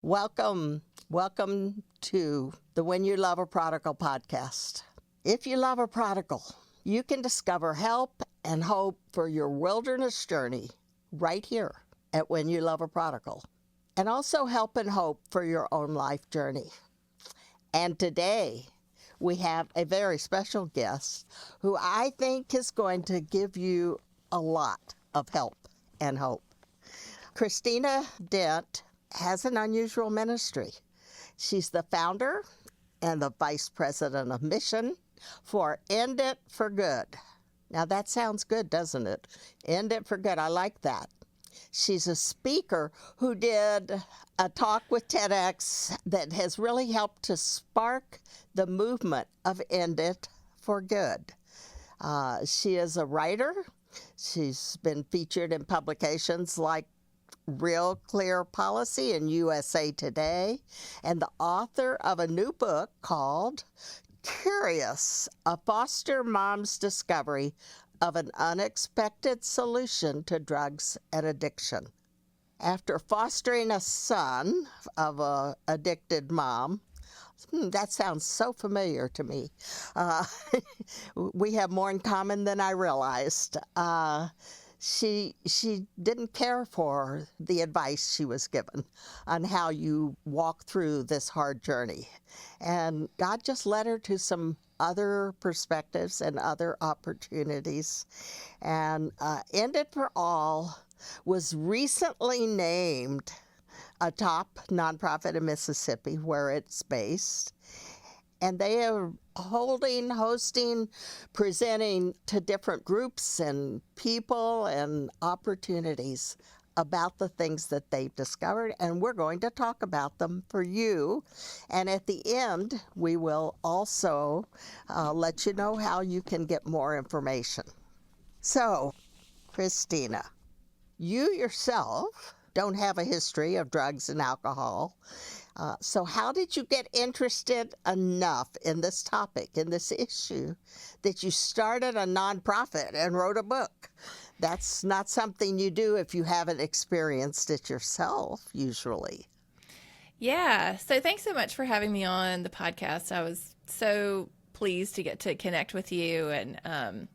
Welcome to the When You Love a Prodigal podcast. If you love a prodigal, you can discover help and hope for your wilderness journey right here at When You Love a Prodigal, and also help and hope for your own life journey. And today, we have a very special guest who I think is going to give you a lot of help and hope. Christina Dent has an unusual ministry. She's the founder and the vice president of mission for End It for Good. Now that sounds good, doesn't it? End It for Good. I like that. She's a speaker who did a talk with TEDx that has really helped to spark the movement of End It for Good. She is a writer. She's been featured in publications like Real Clear Policy in USA Today, and the author of a new book called Curious, a foster mom's discovery of an unexpected solution to drugs and addiction. After fostering a son of an addicted mom, that sounds so familiar to me. We have more in common than I realized. She didn't care for the advice she was given on how you walk through this hard journey. And God just led her to some other perspectives and other opportunities. And End It for All was recently named a top nonprofit in Mississippi where it's based. And they are hosting, presenting to different groups and people and opportunities about the things that they've discovered. And we're going to talk about them for you. And at the end, we will also let you know how you can get more information. So, Christina, you yourself don't have a history of drugs and alcohol. So how did you get interested enough in this topic, in this issue, that you started a nonprofit and wrote a book? That's not something you do if you haven't experienced it yourself, usually. Yeah. So thanks so much for having me on the podcast. I was so pleased to get to connect with you. And,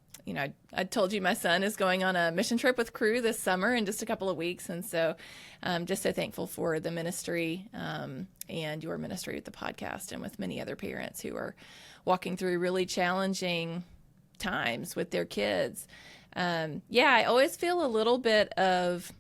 I told you my son is going on a mission trip with Crew this summer in just a couple of weeks. And so I'm just so thankful for the ministry and your ministry with the podcast and with many other parents who are walking through really challenging times with their kids. I always feel a little bit of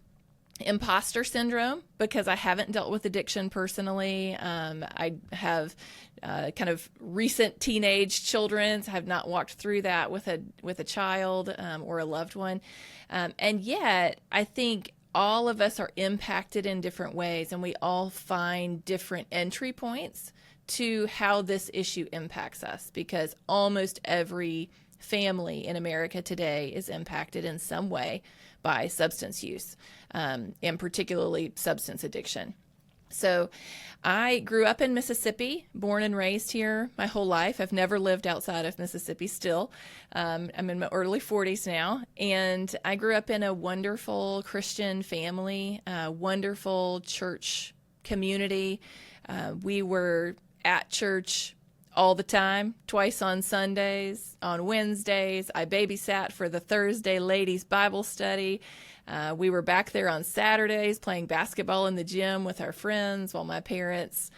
imposter syndrome because I haven't dealt with addiction personally. I have kind of recent teenage children. So I have not walked through that with a child or a loved one. And yet I think all of us are impacted in different ways, and we all find different entry points to how this issue impacts us, because almost every family in America today is impacted in some way by substance use, and particularly substance addiction. So I grew up in Mississippi, born and raised here my whole life. I've never lived outside of Mississippi still. I'm in my early 40s now, and I grew up in a wonderful Christian family, wonderful church community. We were at church all the time, twice on Sundays, on Wednesdays. I babysat for the Thursday ladies' Bible study. We were back there on Saturdays playing basketball in the gym with our friends while my parents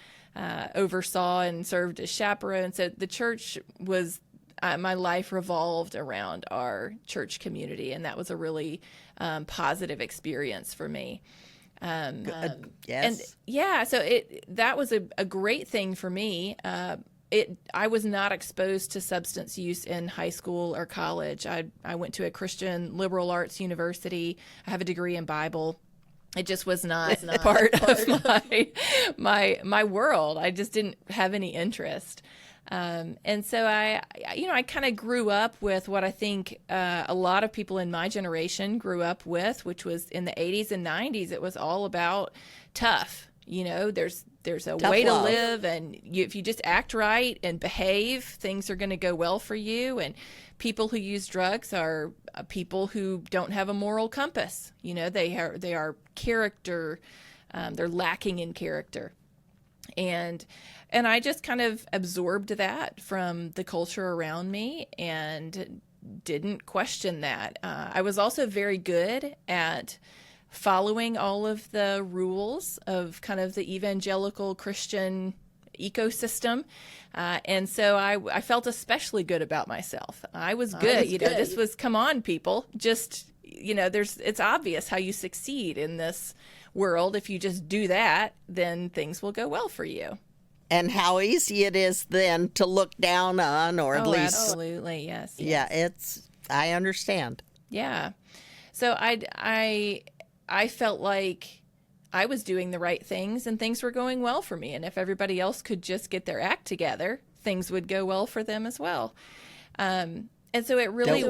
oversaw and served as chaperones. So the church was, my life revolved around our church community, and that was a really positive experience for me. Yes. And so that was a great thing for me. I was not exposed to substance use in high school or college. I went to a Christian liberal arts university. I have a degree in Bible. It just was not part of my world. I just didn't have any interest. And so I kind of grew up with what I think a lot of people in my generation grew up with, which was in the 80s and 90s. It was all about tough. There's a Tough way love. to live, and if you just act right and behave, things are going to go well for you. And people who use drugs are people who don't have a moral compass. They are character They're lacking in character. And I just kind of absorbed that from the culture around me and didn't question that. I was also very good at following all of the rules of kind of the evangelical Christian ecosystem. And so I felt especially good about myself. I was good. This was, come on, people. Just, it's obvious how you succeed in this world. If you just do that, then things will go well for you. And how easy it is then to look down on, or at least. Absolutely, yes. Yeah, I understand. Yeah. So I felt like I was doing the right things and things were going well for me. And if everybody else could just get their act together, things would go well for them as well. And so it really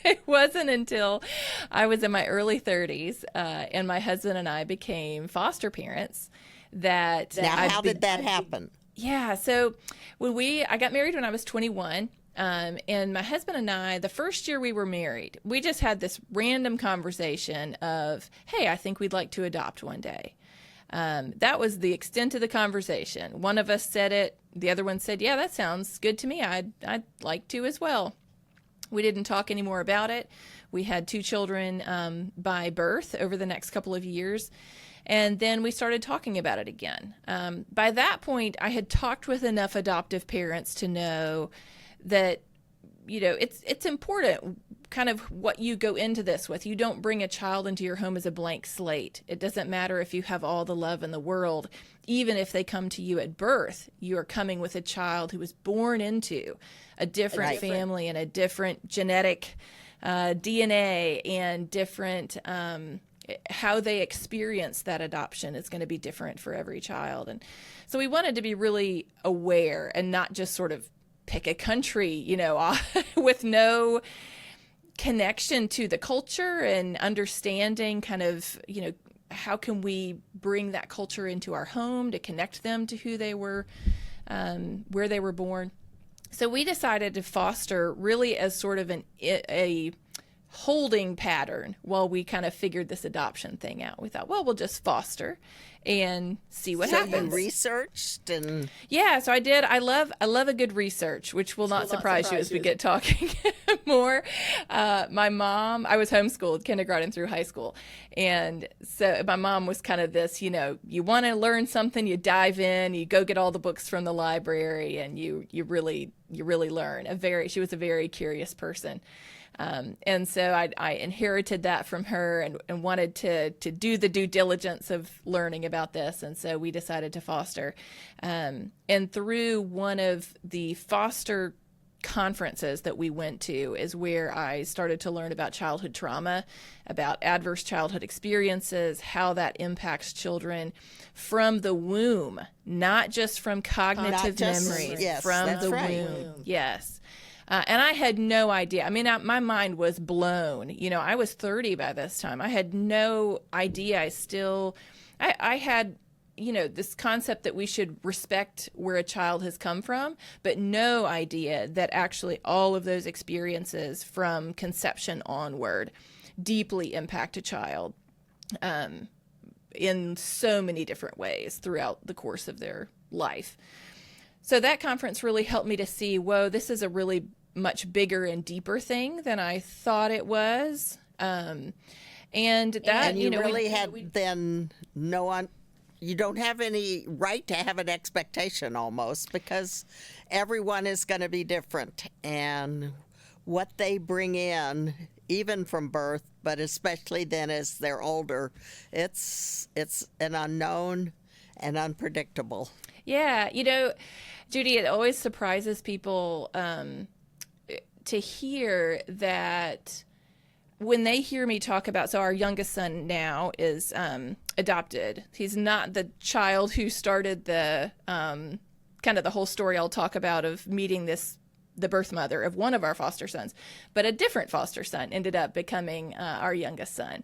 it wasn't until I was in my early 30s and my husband and I became foster parents that. Now, how did that happen? Yeah. So I got married when I was 21. And my husband and I, the first year we were married, we just had this random conversation of, hey, I think we'd like to adopt one day. That was the extent of the conversation. One of us said it. The other one said, yeah, that sounds good to me. I'd like to as well. We didn't talk any more about it. We had 2 children by birth over the next couple of years. And then we started talking about it again. By that point, I had talked with enough adoptive parents to know that, it's important kind of what you go into this with. You don't bring a child into your home as a blank slate. It doesn't matter if you have all the love in the world. Even if they come to you at birth, you are coming with a child who was born into a different family and a different genetic DNA and different how they experience that adoption is going to be different for every child. And so we wanted to be really aware and not just sort of pick a country, with no connection to the culture and understanding kind of, how can we bring that culture into our home to connect them to who they were, where they were born. So we decided to foster really as sort of a holding pattern while we kind of figured this adoption thing out. We thought, well, we'll just foster and see what happens. So you researched and so I did. I love a good research, which will not surprise you as we get talking more. My mom, I was homeschooled kindergarten through high school, and so my mom was kind of this, you want to learn something, you dive in, you go get all the books from the library, and you really learn. She was a very curious person. And so I inherited that from her and wanted to do the due diligence of learning about this. And so we decided to foster. And through one of the foster conferences that we went to is where I started to learn about childhood trauma, about adverse childhood experiences, how that impacts children from the womb, not just from cognitive memories, from the womb. Yes. And I had no idea. I mean, my mind was blown. I was 30 by this time. I had no idea. I had, this concept that we should respect where a child has come from, but no idea that actually all of those experiences from conception onward deeply impact a child in so many different ways throughout the course of their life. So that conference really helped me to see, whoa, this is a really much bigger and deeper thing than I thought it was. And you really had then no one. You don't have any right to have an expectation almost, because everyone is going to be different, and what they bring in, even from birth, but especially then as they're older, it's an unknown and unpredictable. Yeah, Judy, it always surprises people to hear that when they hear me talk about, so our youngest son now is adopted. He's not the child who started the kind of the whole story I'll talk about of meeting the birth mother of one of our foster sons, but a different foster son ended up becoming our youngest son.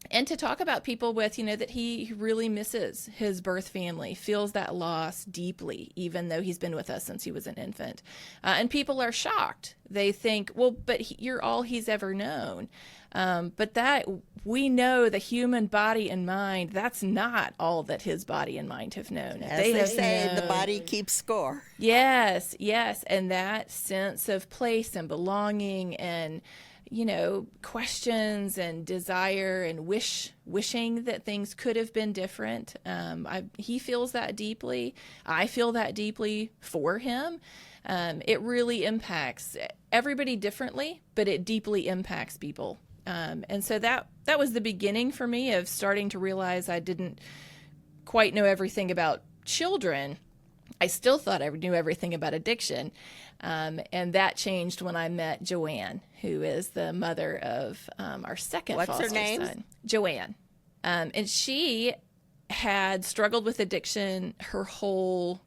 And to talk about people with, that he really misses his birth family, feels that loss deeply, even though he's been with us since he was an infant. And people are shocked. They think, well, but you're all he's ever known. But that we know the human body and mind, that's not all that his body and mind have known. As they say, the body keeps score. Yes, yes. And that sense of place and belonging and questions and desire and wishing that things could have been different. He feels that deeply. I feel that deeply for him. It really impacts everybody differently, but it deeply impacts people. And so that was the beginning for me of starting to realize I didn't quite know everything about children. I still thought I knew everything about addiction. And that changed when I met Joanne, who is the mother of our second foster son. What's her name? Joanne. And she had struggled with addiction her whole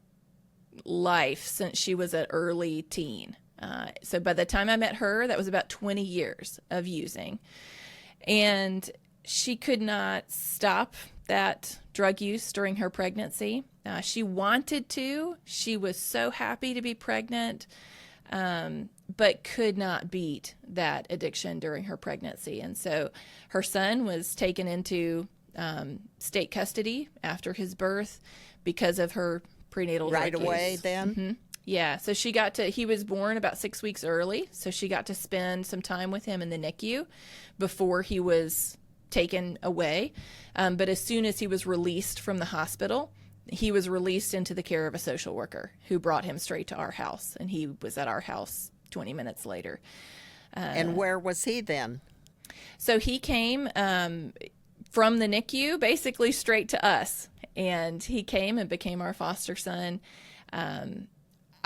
life since she was an early teen. So by the time I met her, that was about 20 years of using. And she could not stop that drug use during her pregnancy. She wanted to. She was so happy to be pregnant, but could not beat that addiction during her pregnancy. And so her son was taken into state custody after his birth because of her prenatal drug use. Right away then? Mm-hmm. Yeah, so he was born about 6 weeks early, so she got to spend some time with him in the NICU before he was taken away. But as soon as he was released from the hospital, he was released into the care of a social worker who brought him straight to our house, and he was at our house 20 minutes later. And where was he then? So he came from the NICU basically straight to us, and he came and became our foster son.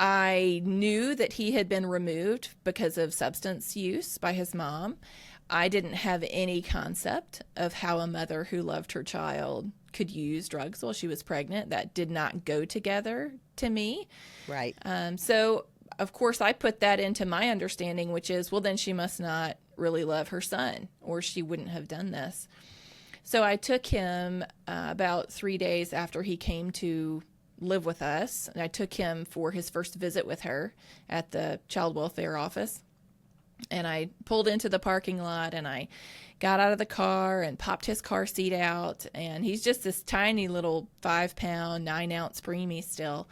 I knew that he had been removed because of substance use by his mom. I didn't have any concept of how a mother who loved her child could use drugs while she was pregnant. That did not go together to me. Right. So, of course, I put that into my understanding, which is, well, then she must not really love her son, or she wouldn't have done this. So I took him about 3 days after he came to live with us. And I took him for his first visit with her at the child welfare office. And I pulled into the parking lot and I got out of the car and popped his car seat out. And he's just this tiny little 5-pound, 9-ounce preemie still.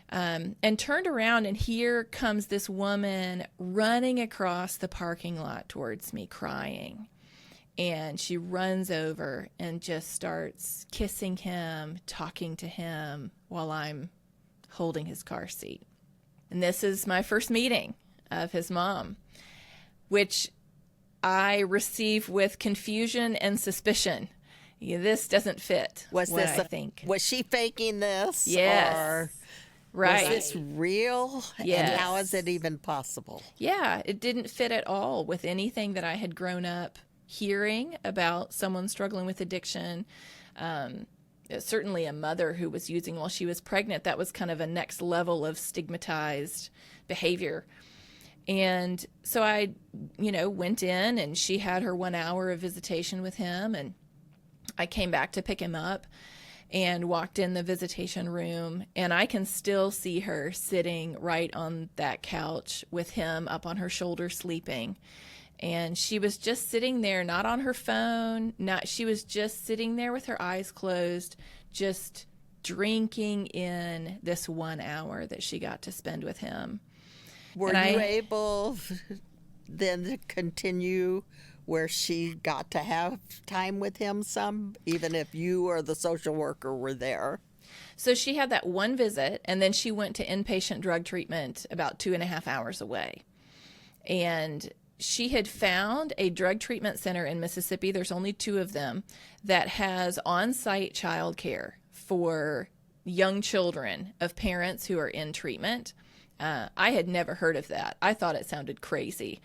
And turned around, and here comes this woman running across the parking lot towards me crying. And she runs over and just starts kissing him, talking to him while I'm holding his car seat. And this is my first meeting of his mom, which I receive with confusion and suspicion. This doesn't fit. I think. Was she faking this? Yes. Or right. Was this real? Yes. And how is it even possible? Yeah, it didn't fit at all with anything that I had grown up hearing about someone struggling with addiction. Certainly a mother who was using while she was pregnant. That was kind of a next level of stigmatized behavior. And so I, went in, and she had her 1 hour of visitation with him, and I came back to pick him up and walked in the visitation room, and I can still see her sitting right on that couch with him up on her shoulder sleeping. And she was just sitting there, not on her phone, she was just sitting there with her eyes closed, just drinking in this 1 hour that she got to spend with him. Were you able then to continue where she got to have time with him some, even if you or the social worker were there? So she had that one visit, and then she went to inpatient drug treatment about 2.5 hours away. And she had found a drug treatment center in Mississippi, there's only 2 of them, that has on-site child care for young children of parents who are in treatment. I had never heard of that. I thought it sounded crazy.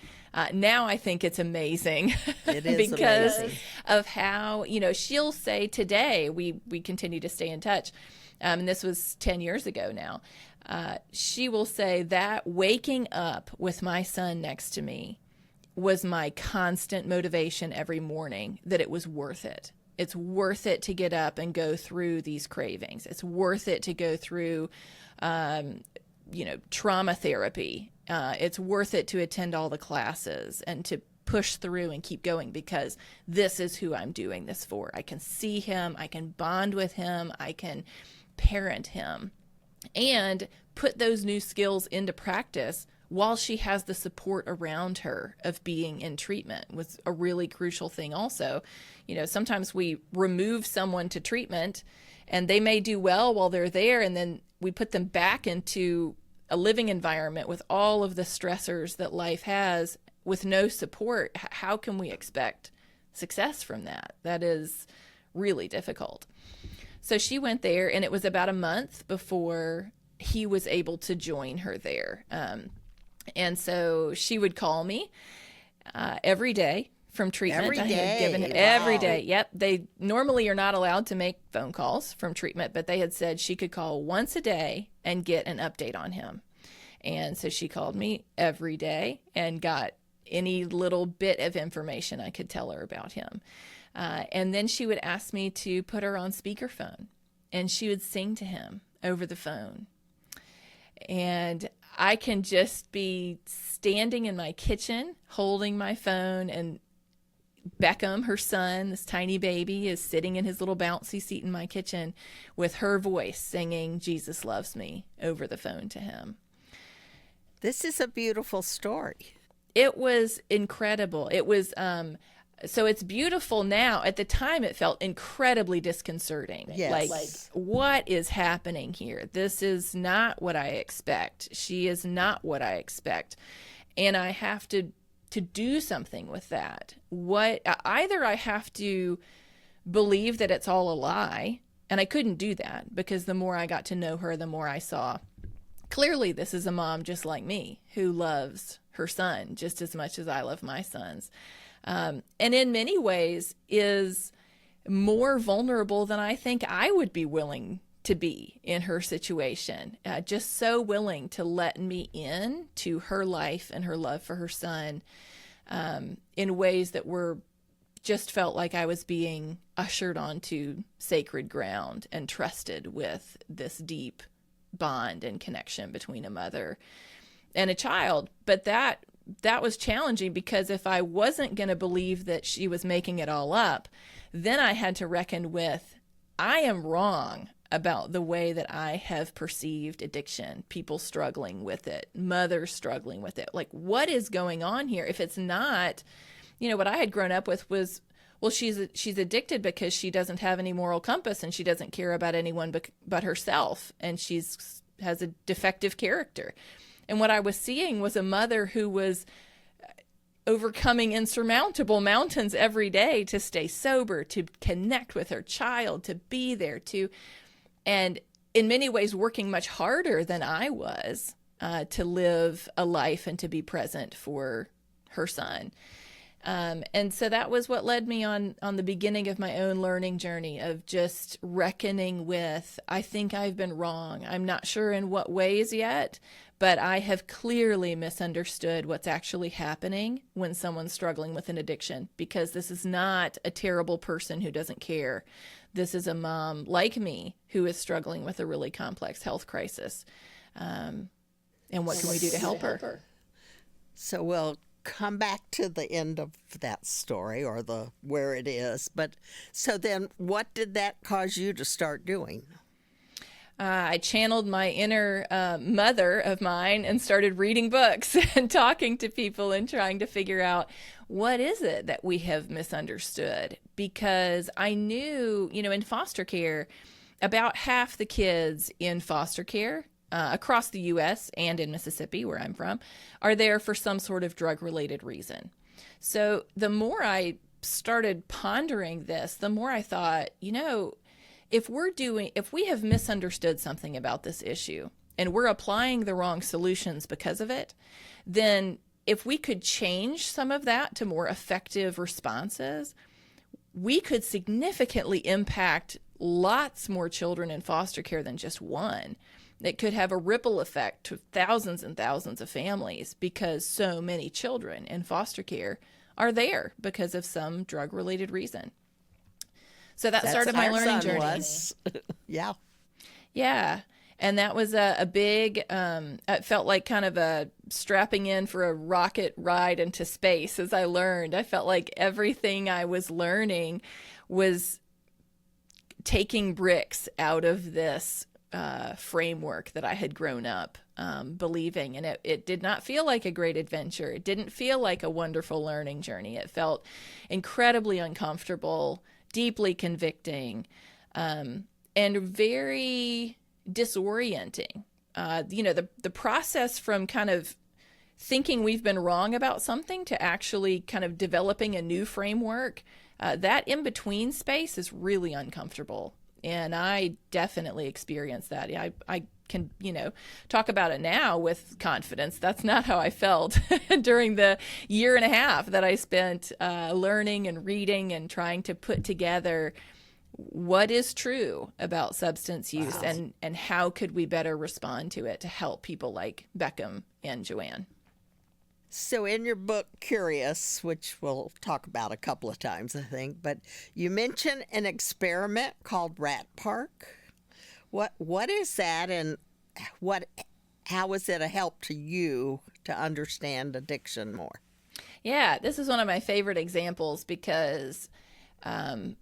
Now I think it's amazing. It is because amazing. Of how, she'll say today, we continue to stay in touch, and this was 10 years ago now, she will say that waking up with my son next to me was my constant motivation every morning, that it was worth it. It's worth it to get up and go through these cravings. It's worth it to go through, trauma therapy. It's worth it to attend all the classes and to push through and keep going, because this is who I'm doing this for. I can see him. I can bond with him. I can parent him and put those new skills into practice while she has the support around her of being in treatment, was a really crucial thing also. Sometimes we remove someone to treatment and they may do well while they're there, and then we put them back into a living environment with all of the stressors that life has with no support. How can we expect success from that? That is really difficult. So she went there, and it was about a month before he was able to join her there. And so she would call me every day from treatment. Every I had day? given every day. Yep. They normally are not allowed to make phone calls from treatment, but they had said she could call once a day and get an update on him. And so she called me every day and got any little bit of information I could tell her about him. And then she would ask me to put her on speakerphone, and she would sing to him over the phone. And I can just be standing in my kitchen holding my phone, and Beckham, her son, this tiny baby, is sitting in his little bouncy seat in my kitchen with her voice singing "Jesus Loves Me" over the phone to him. This is a beautiful story. It was incredible. It was, so it's beautiful now. At the time, it felt incredibly disconcerting. Yes. Like, what is happening here? This is not what I expect. She is not what I expect. And I have to do something with that. Either I have to believe that it's all a lie, and I couldn't do that, because the more I got to know her, the more I saw, clearly this is a mom just like me who loves her son just as much as I love my sons. And in many ways is more vulnerable than I think I would be willing to be in her situation. Just so willing to let me in to her life and her love for her son in ways that just felt like I was being ushered onto sacred ground and trusted with this deep bond and connection between a mother and a child. But that was challenging, because if I wasn't going to believe that she was making it all up, then I had to reckon with, I am wrong about the way that I have perceived addiction, people struggling with it, mothers struggling with it. Like, what is going on here? If it's not, what I had grown up with was, well, she's addicted because she doesn't have any moral compass and she doesn't care about anyone but herself, and has a defective character. And what I was seeing was a mother who was overcoming insurmountable mountains every day to stay sober, to connect with her child, to be there, and in many ways working much harder than I was to live a life and to be present for her son. And so that was what led me on the beginning of my own learning journey of just reckoning with, I think I've been wrong. I'm not sure in what ways yet, but I have clearly misunderstood what's actually happening when someone's struggling with an addiction, because this is not a terrible person who doesn't care. This is a mom like me who is struggling with a really complex health crisis. And what can we do to help her? So we'll come back to the end of that story, or where it is. But so then what did that cause you to start doing? I channeled my inner mother of mine and started reading books and talking to people and trying to figure out, what is it that we have misunderstood? Because I knew, in foster care, about half the kids in foster care across the U.S. and in Mississippi, where I'm from, are there for some sort of drug-related reason. So the more I started pondering this, the more I thought, if we have misunderstood something about this issue and we're applying the wrong solutions because of it, then if we could change some of that to more effective responses, we could significantly impact lots more children in foster care than just one. It could have a ripple effect to thousands and thousands of families because so many children in foster care are there because of some drug-related reason. So that started my learning journey. Yeah. Yeah. And that was a big, it felt like kind of a strapping in for a rocket ride into space as I learned. I felt like everything I was learning was taking bricks out of this framework that I had grown up believing. And it did not feel like a great adventure. It didn't feel like a wonderful learning journey. It felt incredibly uncomfortable, deeply convicting, and very disorienting. The process from kind of thinking we've been wrong about something to actually kind of developing a new framework, that in-between space is really uncomfortable. And I definitely experienced that. I can, talk about it now with confidence. That's not how I felt during the year and a half that I spent learning and reading and trying to put together what is true about substance use. Wow. and how could we better respond to it to help people like Beckham and Joanne. So in your book, Curious, which we'll talk about a couple of times, I think, but you mention an experiment called Rat Park. What is that, and how is it a help to you to understand addiction more? Yeah, this is one of my favorite examples because when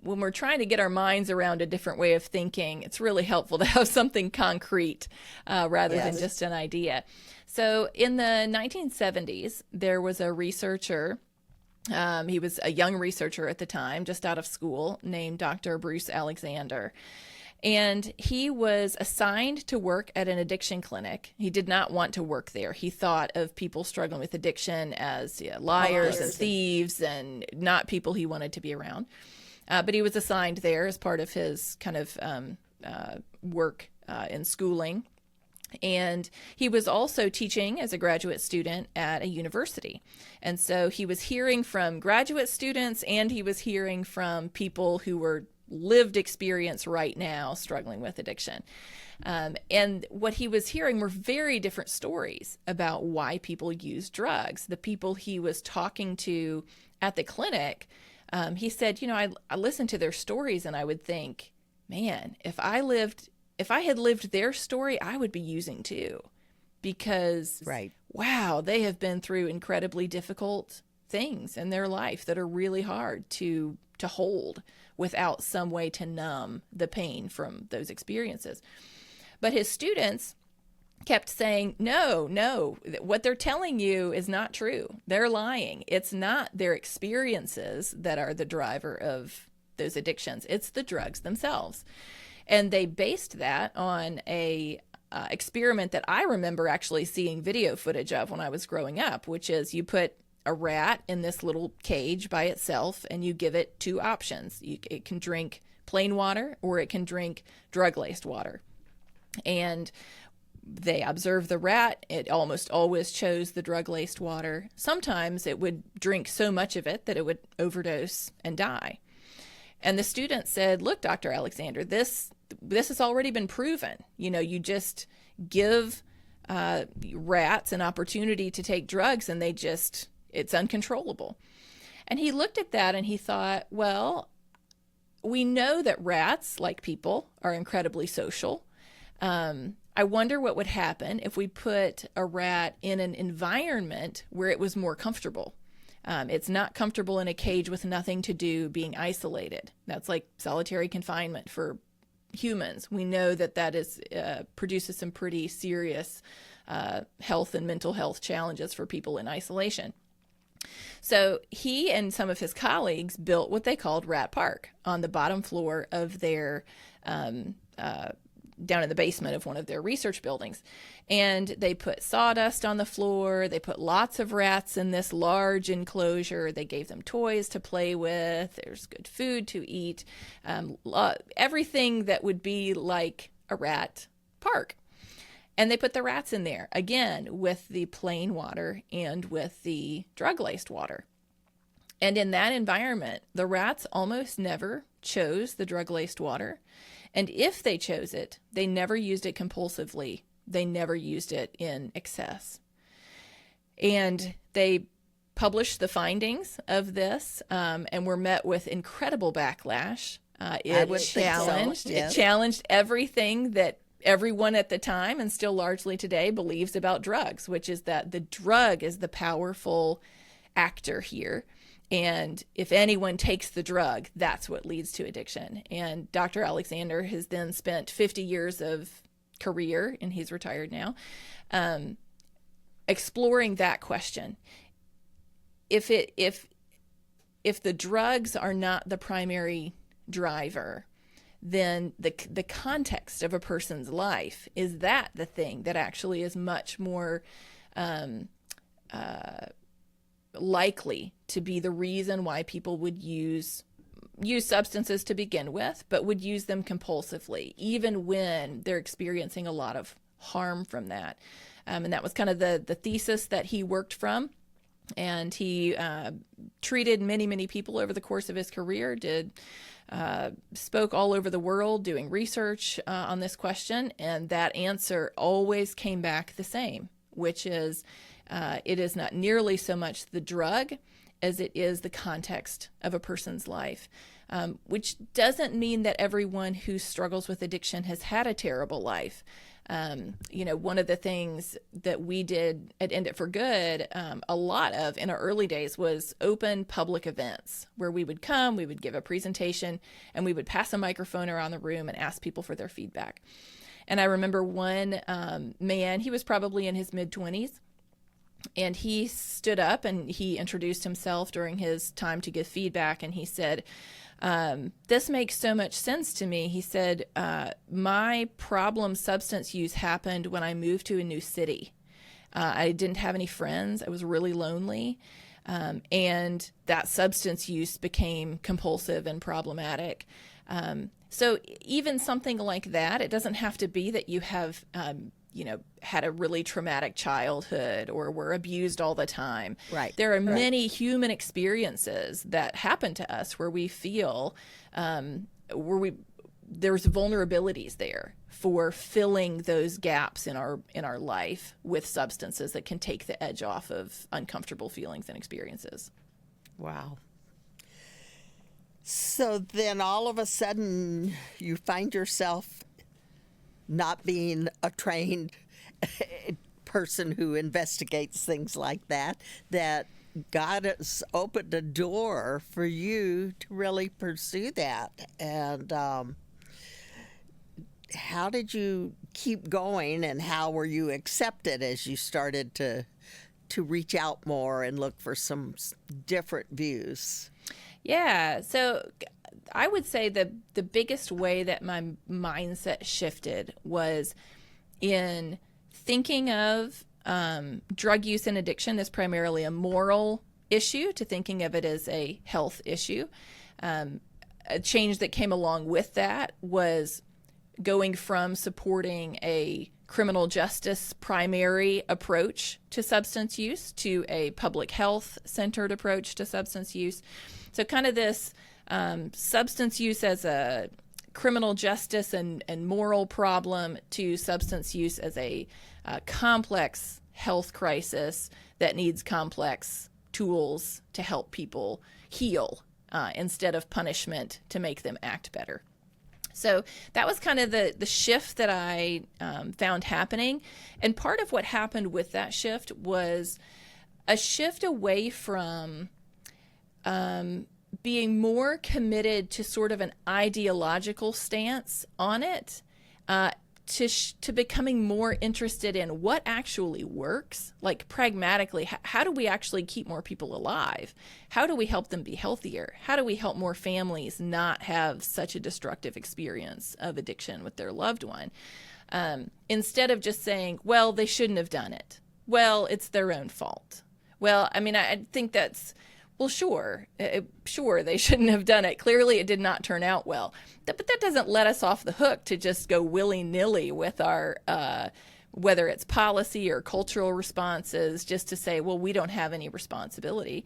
we're trying to get our minds around a different way of thinking, it's really helpful to have something concrete rather than just an idea. So in the 1970s, there was a researcher, he was a young researcher at the time, just out of school, named Dr. Bruce Alexander. And he was assigned to work at an addiction clinic. He did not want to work there. He thought of people struggling with addiction as liars and thieves and not people he wanted to be around. But he was assigned there as part of his kind of work in schooling. And he was also teaching as a graduate student at a university. And so he was hearing from graduate students and he was hearing from people who were lived experience right now struggling with addiction. And what he was hearing were very different stories about why people use drugs. The people he was talking to at the clinic, he said, I listened to their stories and I would think, man, if I had lived their story, I would be using too. Because, wow, they have been through incredibly difficult things in their life that are really hard to hold without some way to numb the pain from those experiences. But his students kept saying, no, what they're telling you is not true. They're lying. It's not their experiences that are the driver of those addictions. It's the drugs themselves. And they based that on a experiment that I remember actually seeing video footage of when I was growing up, which is you put a rat in this little cage by itself and you give it two options. It can drink plain water or it can drink drug-laced water. And they observed the rat. It almost always chose the drug-laced water. Sometimes it would drink so much of it that it would overdose and die. And the student said, look, Dr. Alexander, this has already been proven. You just give rats an opportunity to take drugs and it's uncontrollable. And he looked at that and he thought, well, we know that rats, like people, are incredibly social. I wonder what would happen if we put a rat in an environment where it was more comfortable. It's not comfortable in a cage with nothing to do, being isolated. That's like solitary confinement for humans. We know that is produces some pretty serious health and mental health challenges for people in isolation. So he and some of his colleagues built what they called Rat Park on the bottom floor of their down in the basement of one of their research buildings. And they put sawdust on the floor. They put lots of rats in this large enclosure. They gave them toys to play with. There's good food to eat. Everything that would be like a rat park. And they put the rats in there, again, with the plain water and with the drug-laced water. And in that environment, the rats almost never chose the drug-laced water. And if they chose it, they never used it compulsively. They never used it in excess. And they published the findings of this and were met with incredible backlash. It challenged everything that everyone at the time and still largely today believes about drugs, which is that the drug is the powerful actor here. And if anyone takes the drug, that's what leads to addiction. And Dr. Alexander has then spent 50 years of career, and he's retired now, exploring that question. If the drugs are not the primary driver, then the context of a person's life is that the thing that actually is much more likely to be the reason why people would use substances to begin with, but would use them compulsively, even when they're experiencing a lot of harm from that. And that was kind of the thesis that he worked from. And he treated many, many people over the course of his career, spoke all over the world doing research on this question. And that answer always came back the same, which is it is not nearly so much the drug as it is the context of a person's life, which doesn't mean that everyone who struggles with addiction has had a terrible life. One of the things that we did at End It for Good, a lot of in our early days, was open public events where we would come, we would give a presentation, and we would pass a microphone around the room and ask people for their feedback. And I remember one man, he was probably in his mid-20s, and he stood up and he introduced himself during his time to give feedback, and he said, this makes so much sense to me. He said, my problem substance use happened when I moved to a new city. I didn't have any friends. I was really lonely. And that substance use became compulsive and problematic. So even something like that, it doesn't have to be that you have, had a really traumatic childhood or were abused all the time. Right. There are many human experiences that happen to us where we feel there's vulnerabilities there for filling those gaps in our life with substances that can take the edge off of uncomfortable feelings and experiences. Wow. So then all of a sudden you find yourself not being a trained person who investigates things like that God has opened a door for you to really pursue that. And how did you keep going, and how were you accepted as you started to reach out more and look for some different views? Yeah, so I would say the biggest way that my mindset shifted was in thinking of drug use and addiction as primarily a moral issue to thinking of it as a health issue. A change that came along with that was going from supporting a criminal justice primary approach to substance use to a public health centered approach to substance use. So kind of this substance use as a criminal justice and moral problem to substance use as a complex health crisis that needs complex tools to help people heal instead of punishment to make them act better. So that was kind of the shift that I found happening. And part of what happened with that shift was a shift away from being more committed to sort of an ideological stance on it, to becoming more interested in what actually works, like pragmatically, how do we actually keep more people alive? How do we help them be healthier? How do we help more families not have such a destructive experience of addiction with their loved one? Instead of just saying, well, they shouldn't have done it. Well, it's their own fault. Well, I mean, I think that's, well, sure, they shouldn't have done it. Clearly, it did not turn out well. But that doesn't let us off the hook to just go willy-nilly with our, whether it's policy or cultural responses, just to say, well, we don't have any responsibility.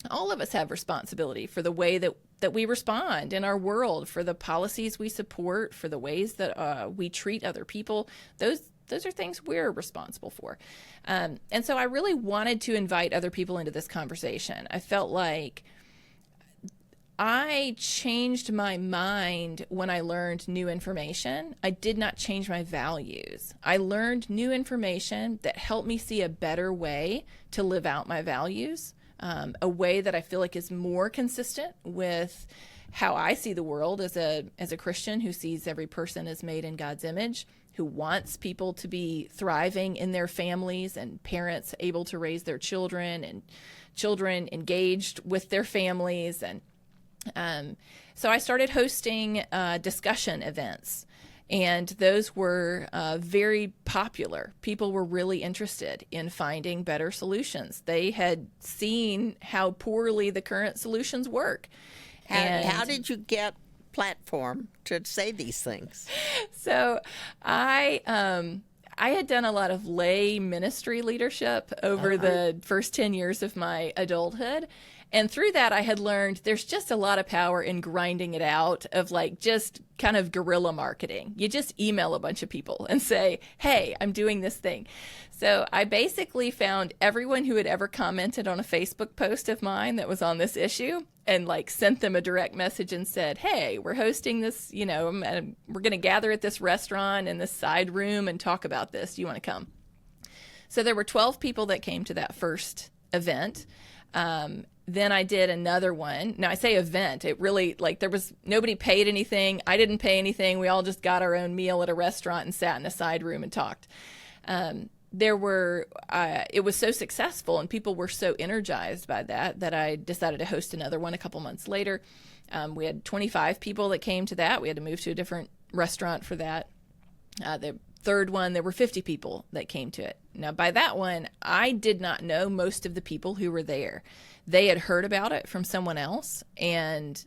all of us have responsibility for the way that we respond in our world, for the policies we support, for the ways that we treat other people. Those are things we're responsible for. And so I really wanted to invite other people into this conversation. I felt like I changed my mind when I learned new information. I did not change my values. I learned new information that helped me see a better way to live out my values, a way that I feel like is more consistent with how I see the world as a Christian who sees every person as made in God's image, who wants people to be thriving in their families and parents able to raise their children and children engaged with their families. And so I started hosting discussion events, and those were very popular. People were really interested in finding better solutions. They had seen how poorly the current solutions work. How did you get platform to say these things? So I had done a lot of lay ministry leadership over the first 10 years of my adulthood. And through that, I had learned there's just a lot of power in grinding it out, of like just kind of guerrilla marketing. You just email a bunch of people and say, hey, I'm doing this thing. So I basically found everyone who had ever commented on a Facebook post of mine that was on this issue and like sent them a direct message and said, hey, we're hosting this, we're going to gather at this restaurant in this side room and talk about this. Do you want to come? So there were 12 people that came to that first event. Then I did another one. Now I say event, it really, like, there was nobody paid anything. I didn't pay anything. We all just got our own meal at a restaurant and sat in a side room and talked. It was so successful and people were so energized by that I decided to host another one a couple months later. We had 25 people that came to that. We had to move to a different restaurant for that. The third one, there were 50 people that came to it. Now, by that one, I did not know most of the people who were there. They had heard about it from someone else and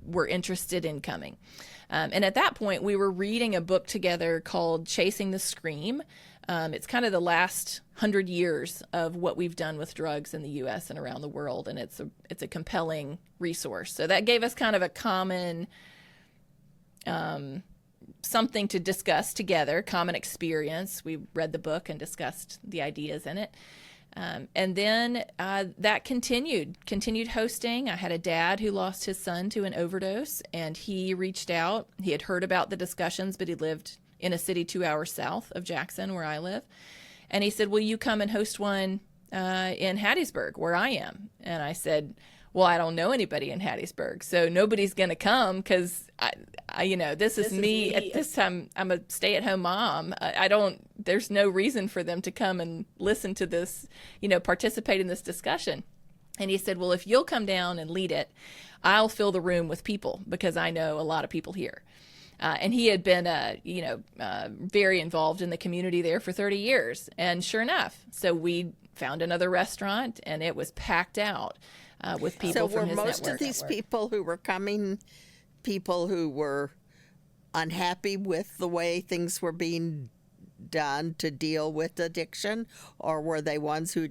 were interested in coming. And at that point, we were reading a book together called Chasing the Scream. It's kind of the last 100 years of what we've done with drugs in the U.S. and around the world, and it's a compelling resource. So that gave us kind of a common something to discuss together, common experience. We read the book and discussed the ideas in it. And then that continued hosting. I had a dad who lost his son to an overdose, and he reached out. He had heard about the discussions, but he lived in a city 2 hours south of Jackson, where I live. And he said, will you come and host one in Hattiesburg, where I am? And I said, well, I don't know anybody in Hattiesburg, so nobody's going to come because this is me at this time. I'm a stay-at-home mom. There's no reason for them to come and listen to this, participate in this discussion. And he said, well, if you'll come down and lead it, I'll fill the room with people because I know a lot of people here. And he had been, very involved in the community there for 30 years. And sure enough, so we found another restaurant and it was packed out with people from his network. So were most of these people who were coming people who were unhappy with the way things were being done to deal with addiction, or were they ones who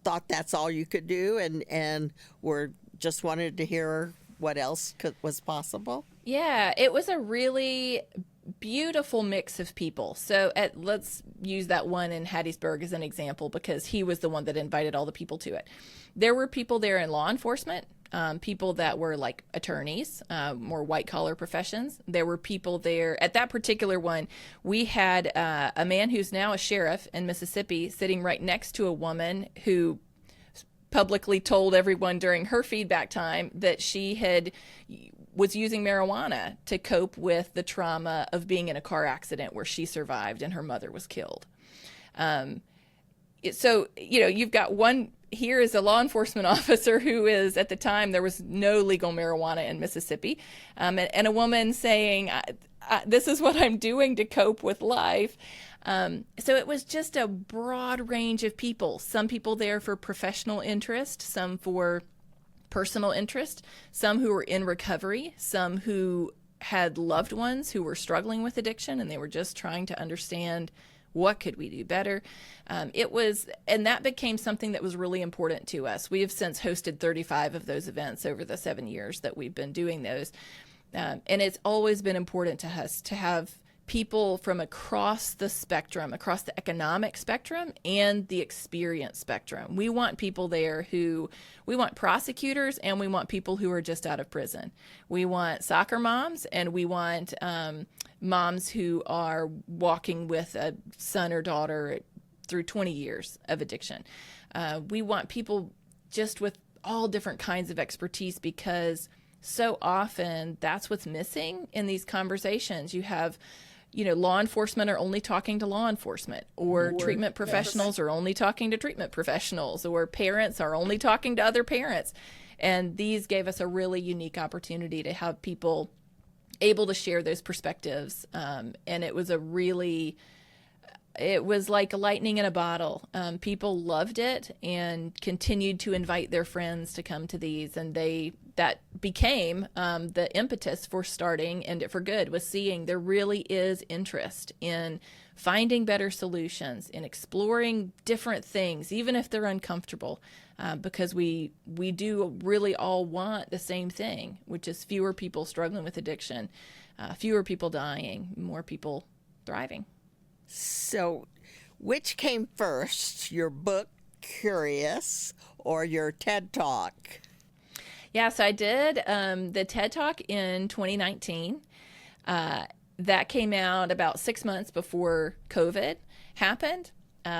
thought that's all you could do and were just wanted to hear what else was possible? Yeah, it was a really beautiful mix of people. So let's use that one in Hattiesburg as an example because he was the one that invited all the people to it. There were people there in law enforcement, people that were like attorneys, more white collar professions. There were people there at that particular one. We had a man who's now a sheriff in Mississippi sitting right next to a woman who publicly told everyone during her feedback time that she was using marijuana to cope with the trauma of being in a car accident where she survived and her mother was killed. So, you've got one here is a law enforcement officer who is, at the time, there was no legal marijuana in Mississippi, and a woman saying, this is what I'm doing to cope with life. So it was just a broad range of people, some people there for professional interest, some for personal interest, some who were in recovery, some who had loved ones who were struggling with addiction and they were just trying to understand What could we do better? And that became something that was really important to us. We have since hosted 35 of those events over the 7 years that we've been doing those. And it's always been important to us to have people from across the spectrum, across the economic spectrum and the experience spectrum. We want people there we want prosecutors, and we want people who are just out of prison. We want soccer moms, and we want moms who are walking with a son or daughter through 20 years of addiction. We want people just with all different kinds of expertise, because so often that's what's missing in these conversations. You have law enforcement are only talking to law enforcement, or treatment professionals are only talking to treatment professionals, or parents are only talking to other parents. And these gave us a really unique opportunity to have people able to share those perspectives. And it was like lightning in a bottle. People loved it and continued to invite their friends to come to these. And that became the impetus for starting End It for Good, was seeing there really is interest in finding better solutions, in exploring different things, even if they're uncomfortable, because we do really all want the same thing, which is fewer people struggling with addiction, fewer people dying, more people thriving. So, which came first, your book, Curious, or your TED Talk? Yeah, so I did the TED Talk in 2019. That came out about 6 months before COVID happened.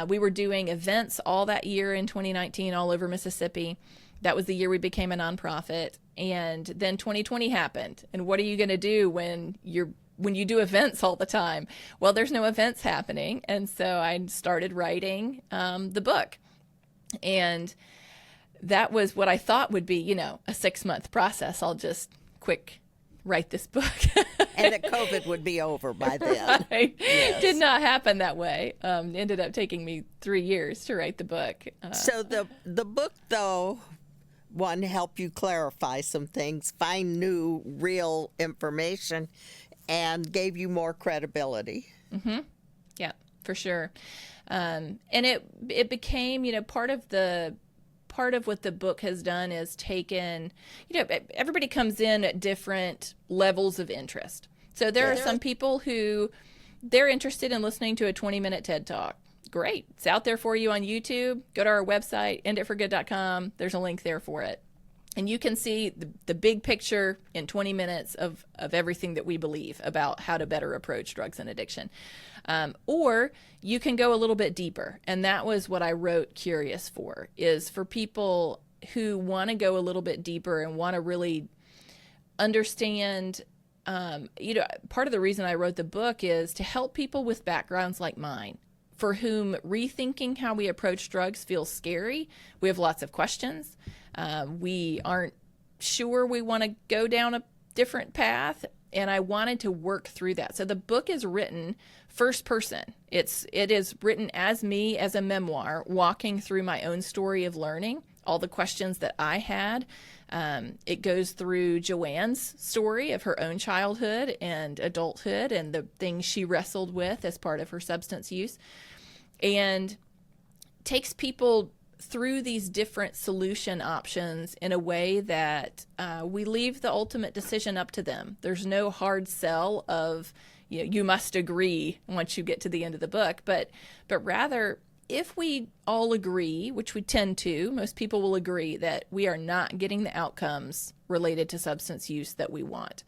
We were doing events all that year in 2019 all over Mississippi. That was the year we became a nonprofit. And then 2020 happened. And what are you going to do when you do events all the time? Well, there's no events happening. And so I started writing the book. And that was what I thought would be, a 6-month process. I'll just quick write this book. And that COVID would be over by then. Right. Yes. Did not happen that way. Ended up taking me 3 years to write the book. So the book, though, one, help you clarify some things, find new, real information, and gave you more credibility. Mm-hmm. Yeah, for sure. And it became, part of what the book has done is taken, everybody comes in at different levels of interest. So there are some people who they're interested in listening to a 20-minute TED Talk. Great. It's out there for you on YouTube. Go to our website, enditforgood.com. There's a link there for it. And you can see the big picture in 20 minutes of everything that we believe about how to better approach drugs and addiction. Or you can go a little bit deeper. And that was what I wrote Curious for, is for people who want to go a little bit deeper and want to really understand. Part of the reason I wrote the book is to help people with backgrounds like mine, for whom rethinking how we approach drugs feels scary. We have lots of questions. We aren't sure we want to go down a different path, and I wanted to work through that. So the book is written first person. It is written as me, as a memoir, walking through my own story of learning, all the questions that I had. It goes through Joanne's story of her own childhood and adulthood and the things she wrestled with as part of her substance use, and takes people through these different solution options in a way that we leave the ultimate decision up to them. There's no hard sell of, you must agree once you get to the end of the book, but rather, if we all agree, which we tend to, most people will agree that we are not getting the outcomes related to substance use that we want.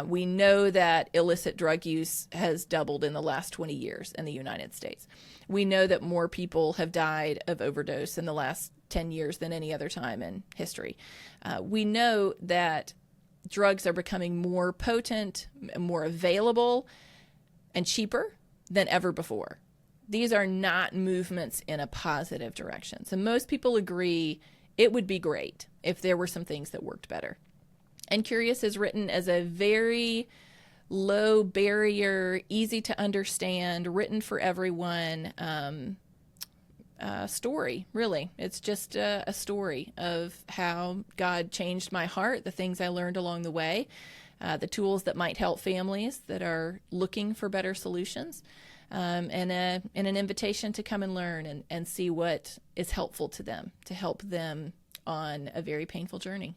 We know that illicit drug use has doubled in the last 20 years in the United States. We know that more people have died of overdose in the last 10 years than any other time in history. We know that drugs are becoming more potent, more available, and cheaper than ever before. These are not movements in a positive direction. So most people agree it would be great if there were some things that worked better. And Curious is written as a very low barrier, easy to understand, written for everyone story, really. It's just a story of how God changed my heart, the things I learned along the way, the tools that might help families that are looking for better solutions, and an invitation to come and learn and see what is helpful to them to help them on a very painful journey.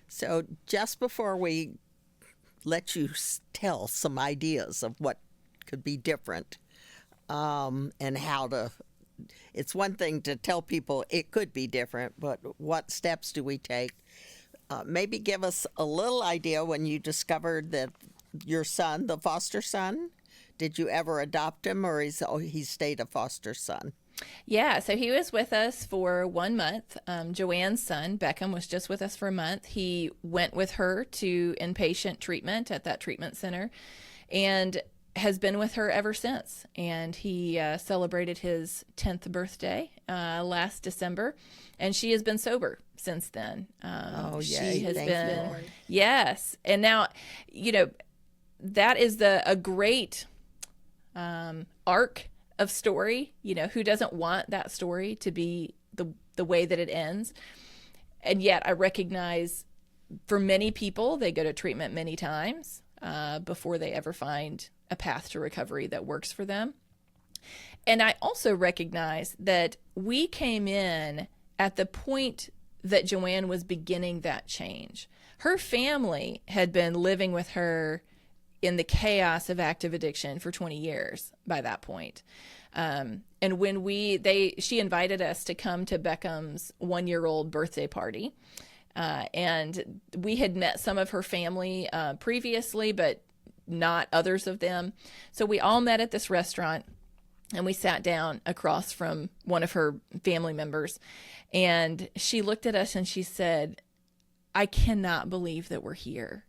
So just before we let you tell some ideas of what could be different, and how to, it's one thing to tell people it could be different, but what steps do we take? Maybe give us a little idea when you discovered that your son, the foster son, did you ever adopt him, or he stayed a foster son? Yeah, so he was with us for 1 month. Joanne's son, Beckham, was just with us for a month. He went with her to inpatient treatment at that treatment center and has been with her ever since. And he celebrated his 10th birthday last December, and she has been sober since then. Yay. She has Thank been, you, Lord. yes. And now, that is a great arc of story. Who doesn't want that story to be the way that it ends? And yet I recognize for many people, they go to treatment many times before they ever find a path to recovery that works for them. And I also recognize that we came in at the point that Joanne was beginning that change. Her family had been living with her in the chaos of active addiction for 20 years by that point. And when she invited us to come to Beckham's 1-year-old birthday party. And we had met some of her family previously, but not others of them. So we all met at this restaurant, and we sat down across from one of her family members. And she looked at us and she said, "I cannot believe that we're here.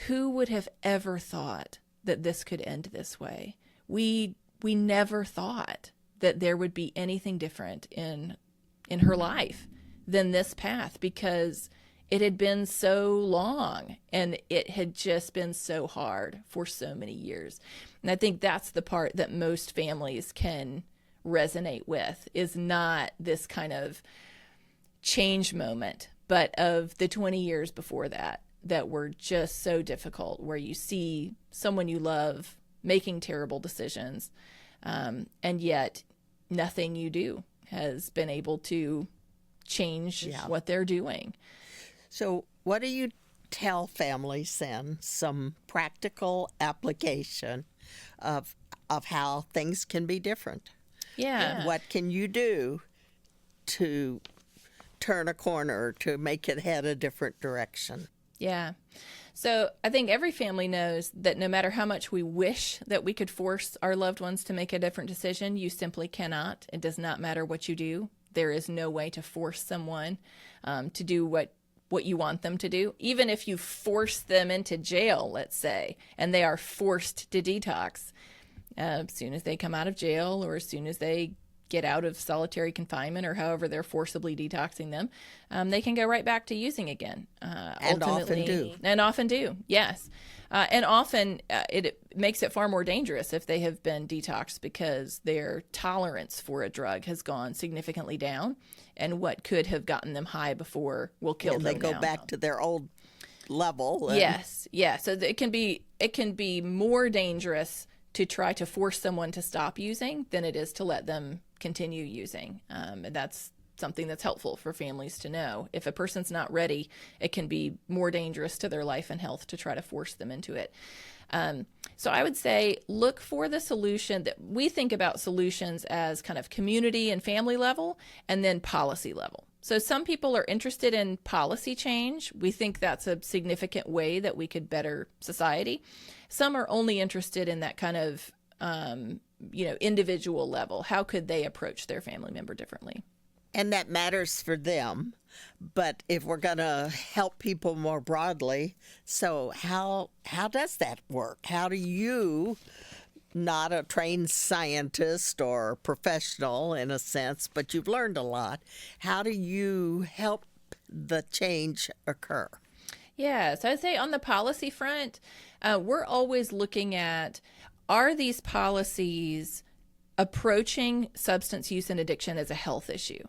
Who would have ever thought that this could end this way? We never thought that there would be anything different in her life than this path, because it had been so long and it had just been so hard for so many years." And I think that's the part that most families can resonate with, is not this kind of change moment, but of the 20 years before that were just so difficult, where you see someone you love making terrible decisions, and yet nothing you do has been able to change what they're doing. So what do you tell families then, some practical application of how things can be different? Yeah. What can you do to turn a corner, to make it head a different direction? Yeah. So I think every family knows that no matter how much we wish that we could force our loved ones to make a different decision, you simply cannot. It does not matter what you do. There is no way to force someone to do what you want them to do. Even if you force them into jail, let's say, and they are forced to detox, as soon as they come out of jail, or as soon as they get out of solitary confinement, or however they're forcibly detoxing them, they can go right back to using again. And often do. And often do, yes. And often it makes it far more dangerous if they have been detoxed, because their tolerance for a drug has gone significantly down, and what could have gotten them high before will kill them now. They go back to their old level. Yes. So it can be more dangerous to try to force someone to stop using than it is to let them continue using. And that's something that's helpful for families to know. If a person's not ready, it can be more dangerous to their life and health to try to force them into it. So I would say look for the solution. That we think about solutions as kind of community and family level, and then policy level. So some people are interested in policy change. We think that's a significant way that we could better society. Some are only interested in that kind of individual level. How could they approach their family member differently? And that matters for them. But if we're going to help people more broadly, so how does that work? How do you, not a trained scientist or professional in a sense, but you've learned a lot, how do you help the change occur? Yeah, so I'd say on the policy front, we're always looking at, are these policies approaching substance use and addiction as a health issue?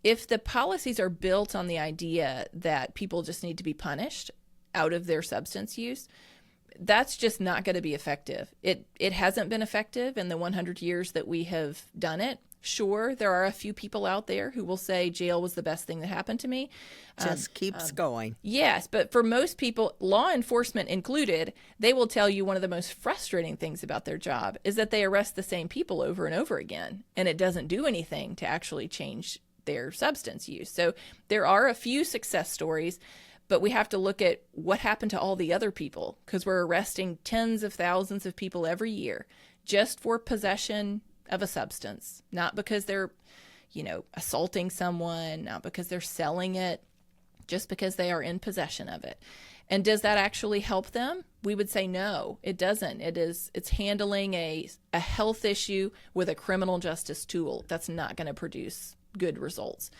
If the policies are built on the idea that people just need to be punished out of their substance use, that's just not going to be effective. It hasn't been effective in the 100 years that we have done it. Sure, there are a few people out there who will say jail was the best thing that happened to me. Just keeps going. Yes, but for most people, law enforcement included, they will tell you one of the most frustrating things about their job is that they arrest the same people over and over again, and it doesn't do anything to actually change their substance use. So there are a few success stories, but we have to look at what happened to all the other people, because we're arresting tens of thousands of people every year just for possession of a substance, not because they're, assaulting someone, not because they're selling it, just because they are in possession of it. And does that actually help them? We would say no, it doesn't. It's handling a health issue with a criminal justice tool. That's not going to produce good results.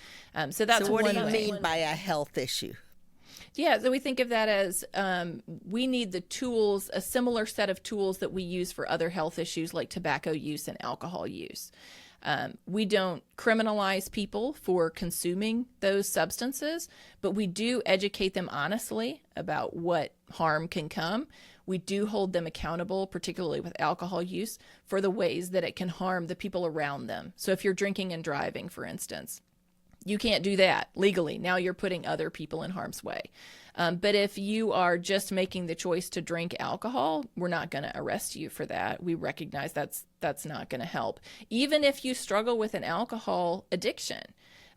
So that's what one do you way. mean by a health issue? Yeah, so we think of that as we need the tools, a similar set of tools that we use for other health issues like tobacco use and alcohol use. We don't criminalize people for consuming those substances, but we do educate them honestly about what harm can come. We do hold them accountable, particularly with alcohol use, for the ways that it can harm the people around them. So if you're drinking and driving, for instance, you can't do that legally. Now you're putting other people in harm's way. But if you are just making the choice to drink alcohol, we're not going to arrest you for that. We recognize that's not going to help. Even if you struggle with an alcohol addiction,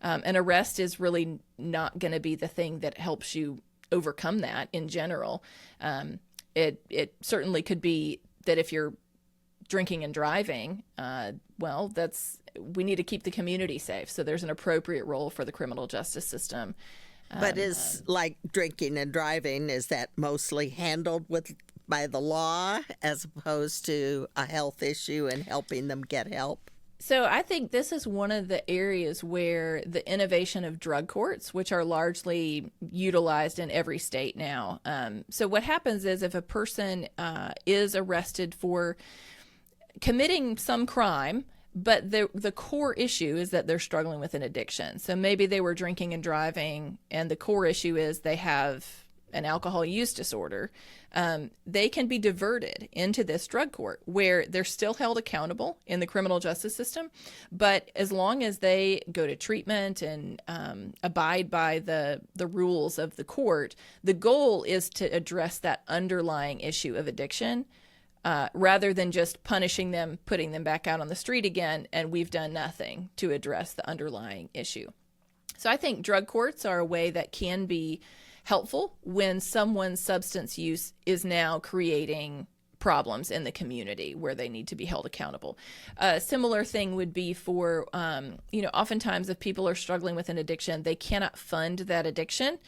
an arrest is really not going to be the thing that helps you overcome that in general. It certainly could be that if you're drinking and driving, we need to keep the community safe. So there's an appropriate role for the criminal justice system. But is like drinking and driving, is that mostly handled by the law as opposed to a health issue and helping them get help? So I think this is one of the areas where the innovation of drug courts, which are largely utilized in every state now. So what happens is if a person is arrested for committing some crime, but the core issue is that they're struggling with an addiction. So maybe they were drinking and driving, and the core issue is they have an alcohol use disorder. They can be diverted into this drug court where they're still held accountable in the criminal justice system. But as long as they go to treatment and abide by the rules of the court, the goal is to address that underlying issue of addiction. Rather than just punishing them, putting them back out on the street again, and we've done nothing to address the underlying issue. So I think drug courts are a way that can be helpful when someone's substance use is now creating problems in the community where they need to be held accountable. A similar thing would be for, oftentimes if people are struggling with an addiction, they cannot fund that addiction.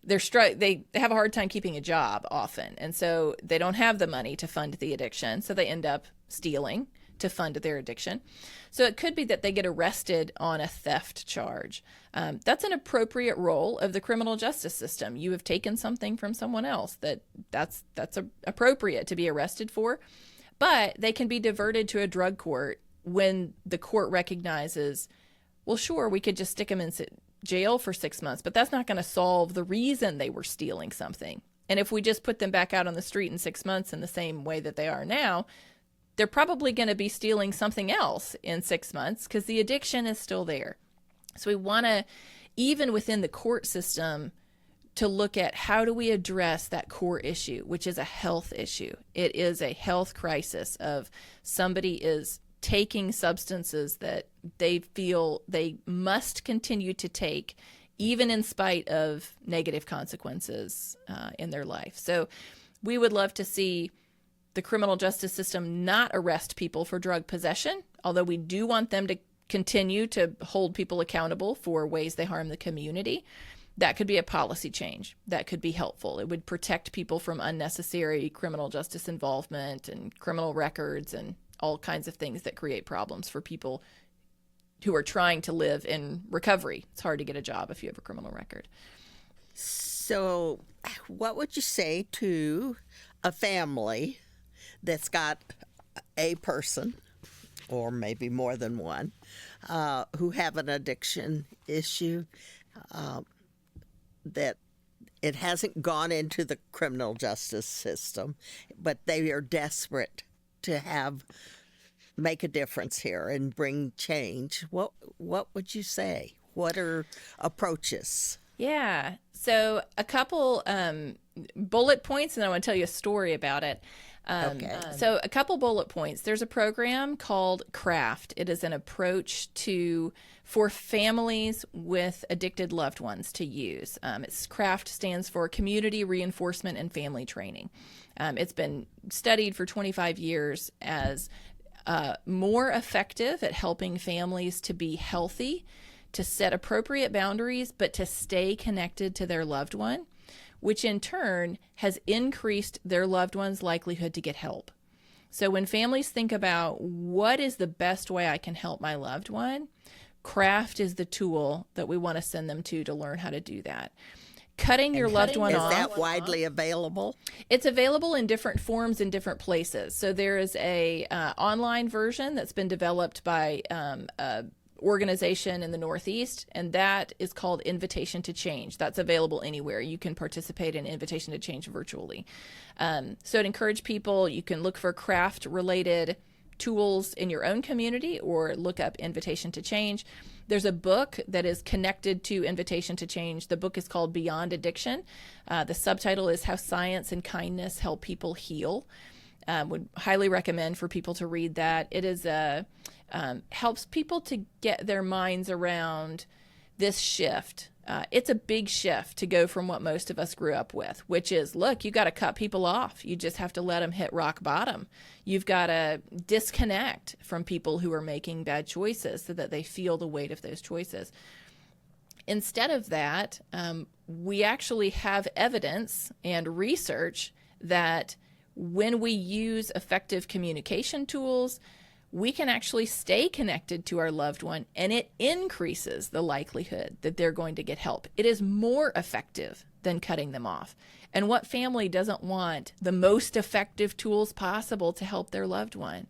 They have a hard time keeping a job often, and so they don't have the money to fund the addiction, so they end up stealing to fund their addiction. So it could be that they get arrested on a theft charge. That's an appropriate role of the criminal justice system. You have taken something from someone else that's appropriate to be arrested for, but they can be diverted to a drug court when the court recognizes, well, sure, we could just stick them in jail for 6 months, but that's not going to solve the reason they were stealing something. And if we just put them back out on the street in 6 months in the same way that they are now, they're probably going to be stealing something else in 6 months because the addiction is still there. So we want to, even within the court system, to look at how do we address that core issue, which is a health issue. It is a health crisis of somebody is taking substances that they feel they must continue to take, even in spite of negative consequences in their life. So we would love to see the criminal justice system not arrest people for drug possession, although we do want them to continue to hold people accountable for ways they harm the community. That could be a policy change. That could be helpful. It would protect people from unnecessary criminal justice involvement and criminal records and all kinds of things that create problems for people who are trying to live in recovery. It's hard to get a job if you have a criminal record. So what would you say to a family that's got a person, or maybe more than one, who have an addiction issue that It hasn't gone into the criminal justice system, but they are desperate to make a difference here and bring change. What would you say? What are approaches? Yeah. So a couple bullet points, and I want to tell you a story about it. Okay. So a couple bullet points. There's a program called CRAFT. It is an approach for families with addicted loved ones to use. CRAFT stands for Community Reinforcement and Family Training. It's been studied for 25 years as more effective at helping families to be healthy, to set appropriate boundaries, but to stay connected to their loved one, which in turn has increased their loved one's likelihood to get help. So when families think about what is the best way I can help my loved one, CRAFT is the tool that we want to send them to learn how to do that. Cutting your loved one off. Is that widely available? It's available in different forms in different places. So there is a online version that's been developed by a organization in the Northeast, and that is called Invitation to Change. That's available anywhere. You can participate in Invitation to Change virtually. So I'd encourage people, you can look for craft-related tools in your own community or look up Invitation to Change. There's a book that is connected to Invitation to Change. The book is called Beyond Addiction. The subtitle is How Science and Kindness Help People Heal. Would highly recommend for people to read that. It is helps people to get their minds around this shift. It's a big shift to go from what most of us grew up with, which is, look, you got to cut people off. You just have to let them hit rock bottom. You've got to disconnect from people who are making bad choices so that they feel the weight of those choices. Instead of that, we actually have evidence and research that when we use effective communication tools, we can actually stay connected to our loved one, and it increases the likelihood that they're going to get help. It is more effective than cutting them off. And what family doesn't want the most effective tools possible to help their loved one?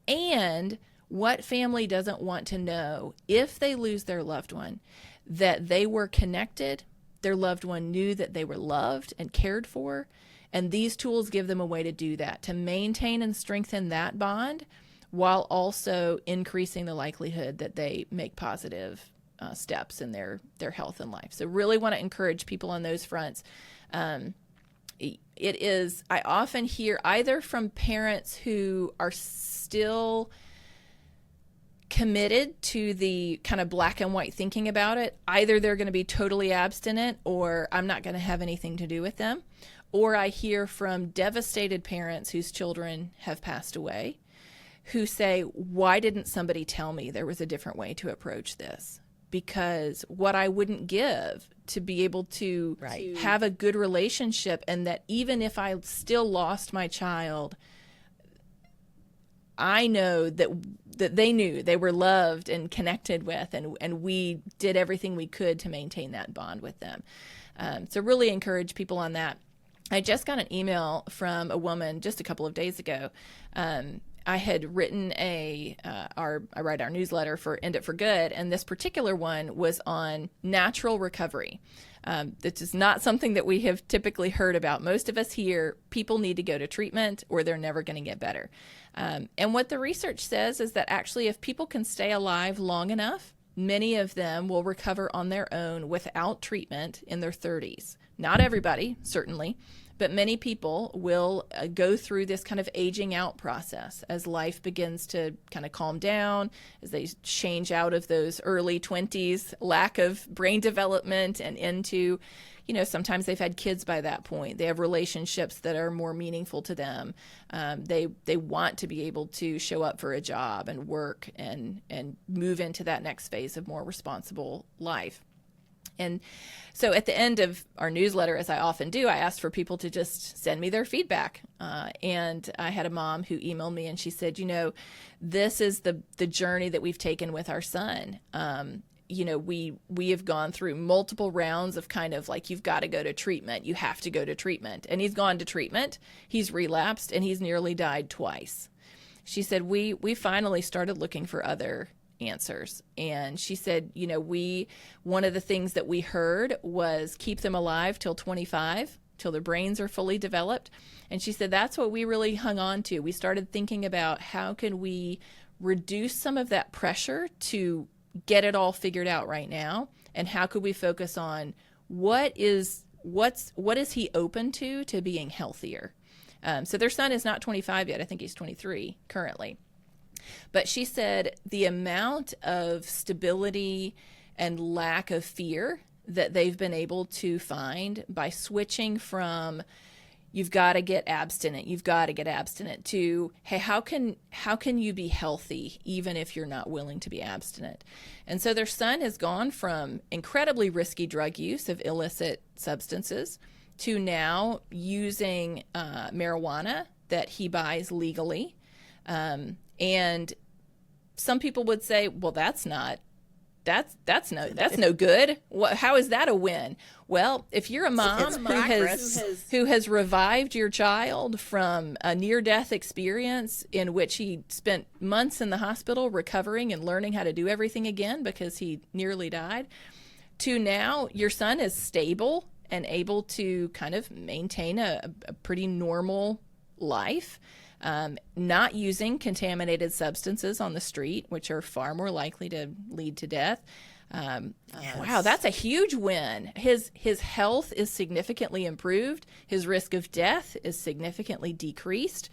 And what family doesn't want to know, if they lose their loved one, that they were connected, their loved one knew that they were loved and cared for, and these tools give them a way to do that, to maintain and strengthen that bond, while also increasing the likelihood that they make positive steps in their health and life. So really want to encourage people on those fronts. It is, I often hear either from parents who are still committed to the kind of black and white thinking about it. Either they're going to be totally abstinent, or I'm not going to have anything to do with them. Or I hear from devastated parents whose children have passed away, who say, why didn't somebody tell me there was a different way to approach this? Because what I wouldn't give to be able to have a good relationship, and that even if I still lost my child, I know that they knew they were loved and connected with, and we did everything we could to maintain that bond with them. So really encourage people on that. I just got an email from a woman just a couple of days ago. I had written I write our newsletter for End It for Good, and this particular one was on natural recovery. This is not something that we have typically heard about. Most of us hear people need to go to treatment or they're never going to get better. And what the research says is that actually if people can stay alive long enough, many of them will recover on their own without treatment in their 30s. Not everybody, certainly, but many people will go through this kind of aging out process as life begins to kind of calm down, as they change out of those early 20s, lack of brain development, and into, sometimes they've had kids by that point. They have relationships that are more meaningful to them. They want to be able to show up for a job and work and move into that next phase of more responsible life. And so at the end of our newsletter, as I often do, I asked for people to just send me their feedback. And I had a mom who emailed me and she said, this is the journey that we've taken with our son. We have gone through multiple rounds of kind of like, you've got to go to treatment. You have to go to treatment. And he's gone to treatment. He's relapsed and he's nearly died twice. She said, we finally started looking for other answers. And she said, one of the things that we heard was keep them alive till 25, till their brains are fully developed. And she said that's what we really hung on to. We started thinking about how can we reduce some of that pressure to get it all figured out right now, and how could we focus on what is he open to being healthier. So their son is not 25 yet. I think he's 23 currently. But she said the amount of stability and lack of fear that they've been able to find by switching from you've got to get abstinent to, hey, how can you be healthy even if you're not willing to be abstinent? And so their son has gone from incredibly risky drug use of illicit substances to now using marijuana that he buys legally. And some people would say, well, that's no good. How is that a win? Well, if you're a mom who has revived your child from a near-death experience in which he spent months in the hospital recovering and learning how to do everything again because he nearly died, to now your son is stable and able to kind of maintain a pretty normal life, not using contaminated substances on the street, which are far more likely to lead to death. Yes. Wow, that's a huge win. His health is significantly improved. His risk of death is significantly decreased.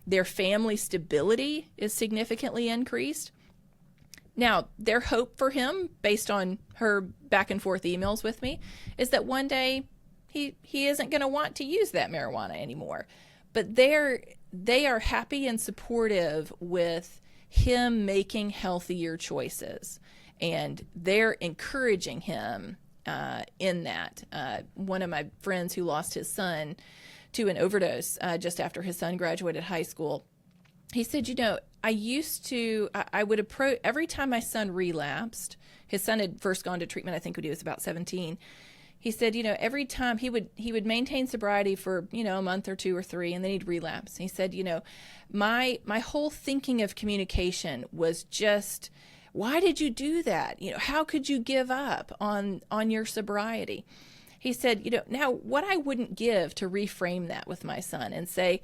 Their family stability is significantly increased. Now, their hope for him, based on her back and forth emails with me, is that one day he isn't going to want to use that marijuana anymore. But they are happy and supportive with him making healthier choices, and they're encouraging him in that. One of my friends who lost his son to an overdose just after his son graduated high school, he said, I would approach every time my son relapsed. His son had first gone to treatment, I think, when he was about 17. He said, every time he would maintain sobriety for, a month or two or three, and then he'd relapse. He said, my whole thinking of communication was just, why did you do that? How could you give up on your sobriety? He said, now what I wouldn't give to reframe that with my son and say,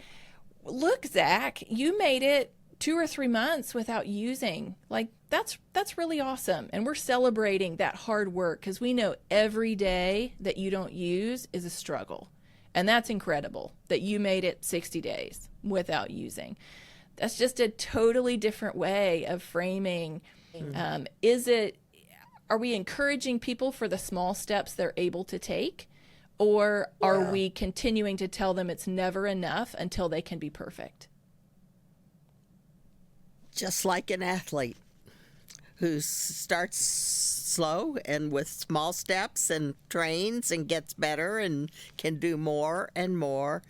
look, Zach, you made it 2 or 3 months without using. Like, that's really awesome. And we're celebrating that hard work because we know every day that you don't use is a struggle. And that's incredible that you made it 60 days without using. That's just a totally different way of framing. Are we encouraging people for the small steps they're able to take? Or are we continuing to tell them it's never enough until they can be perfect? Just like an athlete who starts slow and with small steps and trains and gets better and can do more and more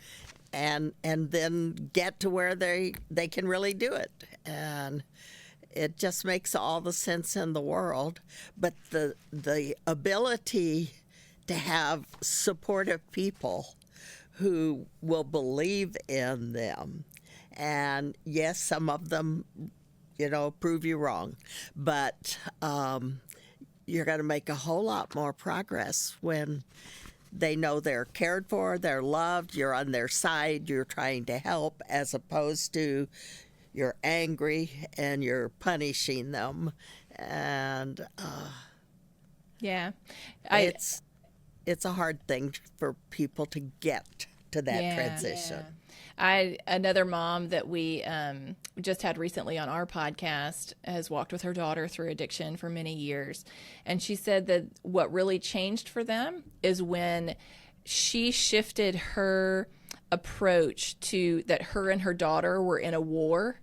and then get to where they can really do it. And it just makes all the sense in the world. But the ability to have supportive people who will believe in them. And yes, some of them, prove you wrong. But you're going to make a whole lot more progress when they know they're cared for, they're loved, you're on their side, you're trying to help, as opposed to you're angry and you're punishing them. And it's a hard thing for people to get to that transition. Yeah. Another mom that we just had recently on our podcast has walked with her daughter through addiction for many years. And she said that what really changed for them is when she shifted her approach to that her and her daughter were in a war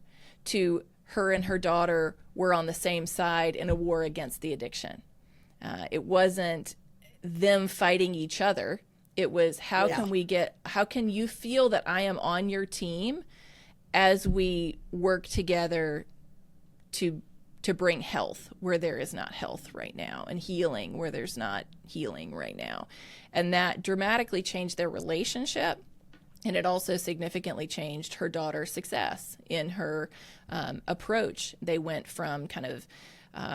to her and her daughter were on the same side in a war against the addiction. It wasn't them fighting each other. It was how can you feel that I am on your team as we work together to bring health where there is not health right now and healing where there's not healing right now. And that dramatically changed their relationship. And it also significantly changed her daughter's success in her approach. They went from kind of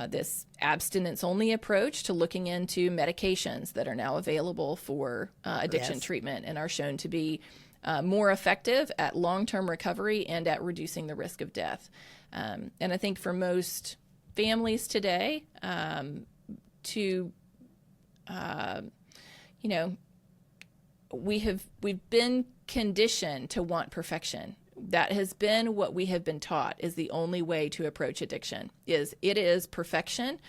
this abstinence-only approach to looking into medications that are now available for addiction treatment and are shown to be more effective at long-term recovery and at reducing the risk of death. And I think for most families today, we've been conditioned to want perfection. That has been what we have been taught is the only way to approach addiction. It is perfection.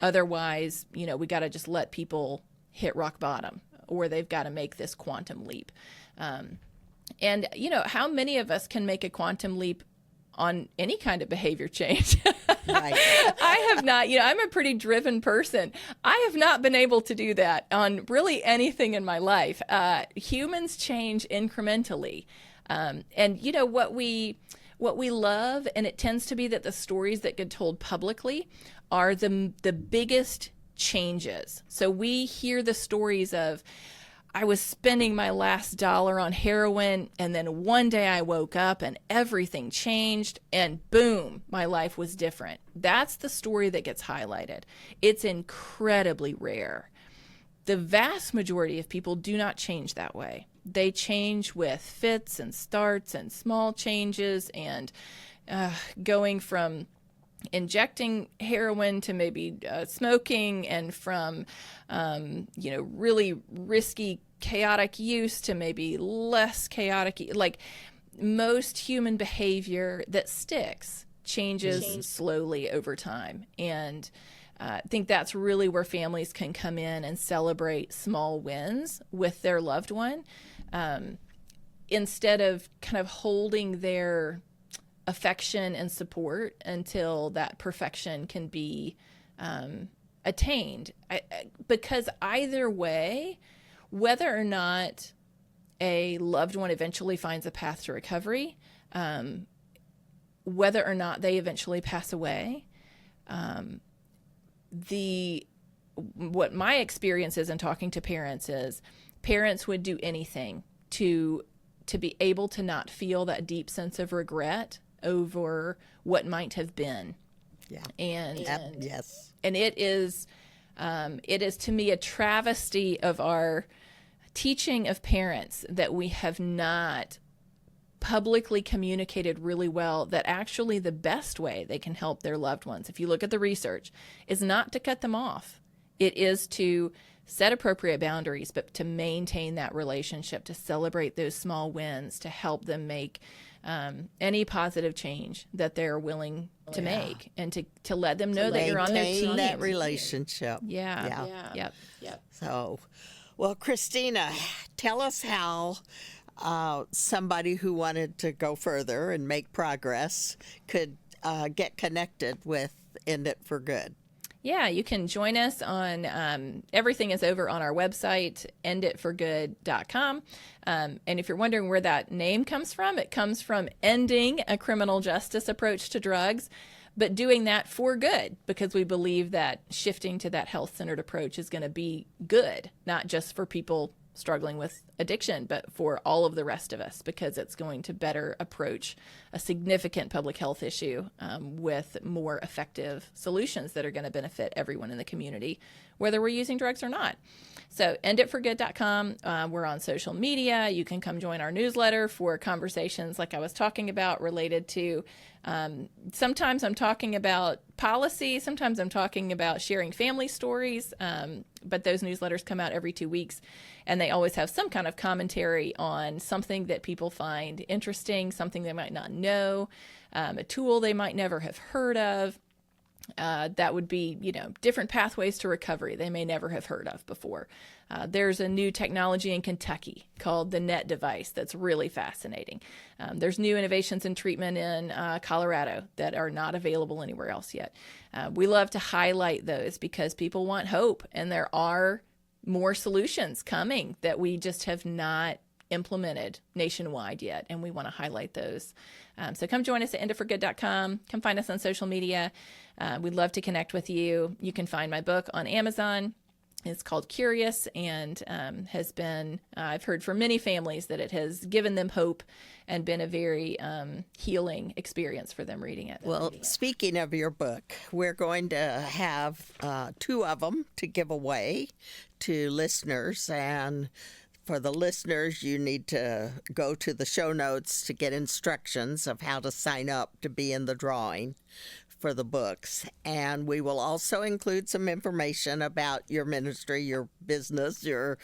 Otherwise, we got to just let people hit rock bottom, or they've got to make this quantum leap. And how many of us can make a quantum leap on any kind of behavior change? Right. I have not, I'm a pretty driven person. I have not been able to do that on really anything in my life. Humans change incrementally. And what we love, and it tends to be that the stories that get told publicly are the biggest changes. So we hear the stories of, I was spending my last dollar on heroin, and then one day I woke up and everything changed, and boom, my life was different. That's the story that gets highlighted. It's incredibly rare. The vast majority of people do not change that way. They change with fits and starts and small changes, and going from injecting heroin to maybe smoking, and from really risky chaotic use to maybe less chaotic. Like most human behavior that sticks changes slowly over time. And I think that's really where families can come in and celebrate small wins with their loved one, instead of kind of holding their affection and support until that perfection can be attained. Because either way, whether or not a loved one eventually finds a path to recovery, whether or not they eventually pass away, what my experience is in talking to parents is parents would do anything to be able to not feel that deep sense of regret over what might have been. Yeah. Yes. And it is to me a travesty of our teaching of parents that we have not publicly communicated really well that actually the best way they can help their loved ones, if you look at the research, is not to cut them off. It is to set appropriate boundaries, but to maintain that relationship, to celebrate those small wins, to help them make any positive change that they're willing to make, and to let them know that you're on their team. That relationship. Yep. So, well, Christina, tell us how somebody who wanted to go further and make progress could get connected with End It for Good. Yeah, you can join us on, everything is over on our website, enditforgood.com. And if you're wondering where that name comes from, it comes from ending a criminal justice approach to drugs, but doing that for good, because we believe that shifting to that health-centered approach is going to be good, not just for people struggling with addiction, but for all of the rest of us, because it's going to better approach a significant public health issue with more effective solutions that are going to benefit everyone in the community, whether we're using drugs or not. So enditforgood.com. We're on social media. You can come join our newsletter for conversations like I was talking about related to, sometimes I'm talking about policy, sometimes I'm talking about sharing family stories, but those newsletters come out every 2 weeks, and they always have some kind of commentary on something that people find interesting, something they might not know, a tool they might never have heard of. That would be, different pathways to recovery they may never have heard of before. There's a new technology in Kentucky called the NET device that's really fascinating. There's new innovations in treatment in Colorado that are not available anywhere else yet. We love to highlight those because people want hope, and there are more solutions coming that we just have not implemented nationwide yet, and we want to highlight those. So come join us at enditforgood.com. Come find us on social media. We'd love to connect with you. You can find my book on Amazon. It's called Curious, and has been, I've heard from many families that it has given them hope and been a very healing experience for them reading it. Well, speaking of your book, we're going to have 2 of them to give away to listeners. And for the listeners, you need to go to the show notes to get instructions of how to sign up to be in the drawing for the books. And we will also include some information about your ministry, your business, your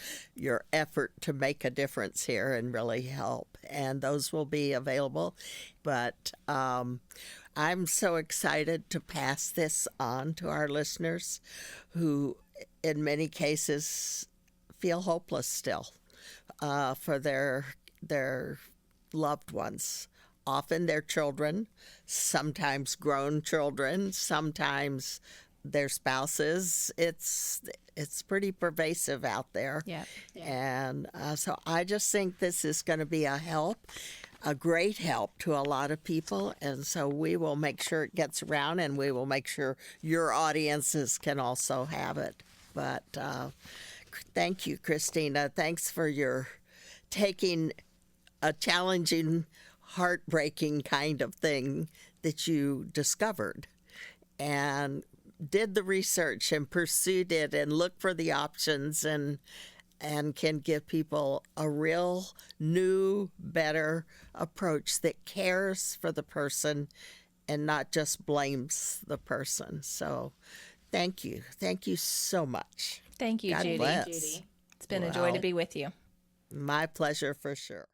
effort to make a difference here and really help. And those will be available. But I'm so excited to pass this on to our listeners who, in many cases, feel hopeless still for their loved ones. Often their children, sometimes grown children, sometimes their spouses. It's pretty pervasive out there. Yeah. And so I just think this is going to be a help, a great help to a lot of people. And so we will make sure it gets around, and we will make sure your audiences can also have it. But thank you, Christina. Thanks for your taking a challenging, heartbreaking kind of thing that you discovered and did the research and pursued it and looked for the options and can give people a real new, better approach that cares for the person and not just blames the person. So thank you. Thank you so much. Thank you, God Judy. bless. It's been a joy to be with you. My pleasure for sure.